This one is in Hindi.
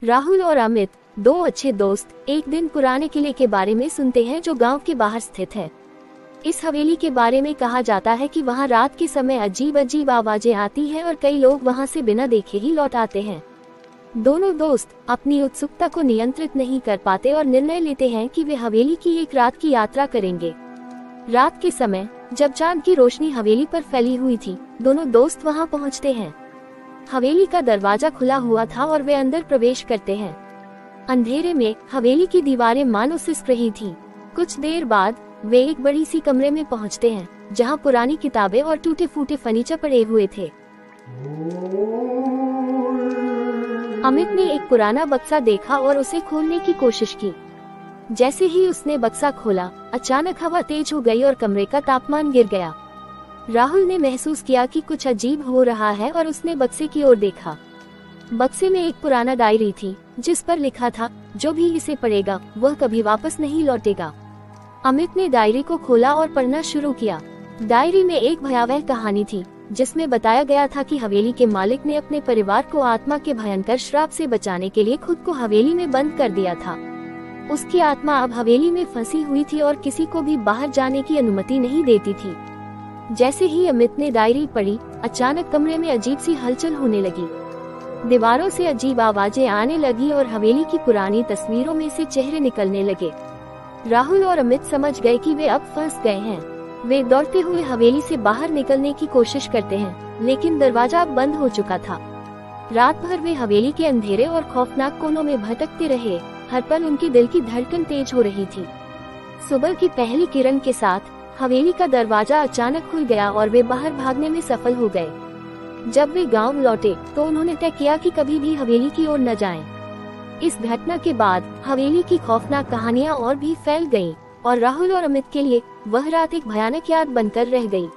राहुल और अमित, दो अच्छे दोस्त, एक दिन पुराने किले के बारे में सुनते हैं जो गांव के बाहर स्थित है। इस हवेली के बारे में कहा जाता है कि वहां रात के समय अजीब अजीब आवाजें आती हैं और कई लोग वहां से बिना देखे ही लौट आते हैं। दोनों दोस्त अपनी उत्सुकता को नियंत्रित नहीं कर पाते और निर्णय लेते हैं कि वे हवेली की एक रात की यात्रा करेंगे। रात के समय जब चांद की रोशनी हवेली पर फैली हुई थी, दोनों दोस्त वहां पहुंचते हैं। हवेली का दरवाजा खुला हुआ था और वे अंदर प्रवेश करते हैं। अंधेरे में हवेली की दीवारें मानो सिसक रही थीं। कुछ देर बाद वे एक बड़ी सी कमरे में पहुंचते हैं, जहां पुरानी किताबें और टूटे फूटे फर्नीचर पड़े हुए थे। अमित ने एक पुराना बक्सा देखा और उसे खोलने की कोशिश की। जैसे ही उसने बक्सा खोला, अचानक हवा तेज हो गई और कमरे का तापमान गिर गया। राहुल ने महसूस किया कि कुछ अजीब हो रहा है और उसने बक्से की ओर देखा। बक्से में एक पुराना डायरी थी, जिस पर लिखा था, जो भी इसे पढ़ेगा वह कभी वापस नहीं लौटेगा। अमित ने डायरी को खोला और पढ़ना शुरू किया। डायरी में एक भयावह कहानी थी, जिसमें बताया गया था कि हवेली के मालिक ने अपने परिवार को आत्मा के भयंकर श्राप से बचाने के लिए खुद को हवेली में बंद कर दिया था। उसकी आत्मा अब हवेली में फंसी हुई थी और किसी को भी बाहर जाने की अनुमति नहीं देती थी। जैसे ही अमित ने डायरी पढ़ी, अचानक कमरे में अजीब सी हलचल होने लगी। दीवारों से अजीब आवाजें आने लगी और हवेली की पुरानी तस्वीरों में से चेहरे निकलने लगे। राहुल और अमित समझ गए कि वे अब फंस गए हैं। वे दौड़ते हुए हवेली से बाहर निकलने की कोशिश करते हैं, लेकिन दरवाजा अब बंद हो चुका था। रात भर वे हवेली के अंधेरे और खौफनाक कोनों में भटकते रहे। हर पल उनके दिल की धड़कन तेज हो रही थी। सुबह की पहली किरण के साथ हवेली का दरवाजा अचानक खुल गया और वे बाहर भागने में सफल हो गए। जब वे गांव लौटे तो उन्होंने तय किया कि कभी भी हवेली की ओर न जाएं। इस घटना के बाद हवेली की खौफनाक कहानियां और भी फैल गईं और राहुल और अमित के लिए वह रात एक भयानक याद बनकर रह गई।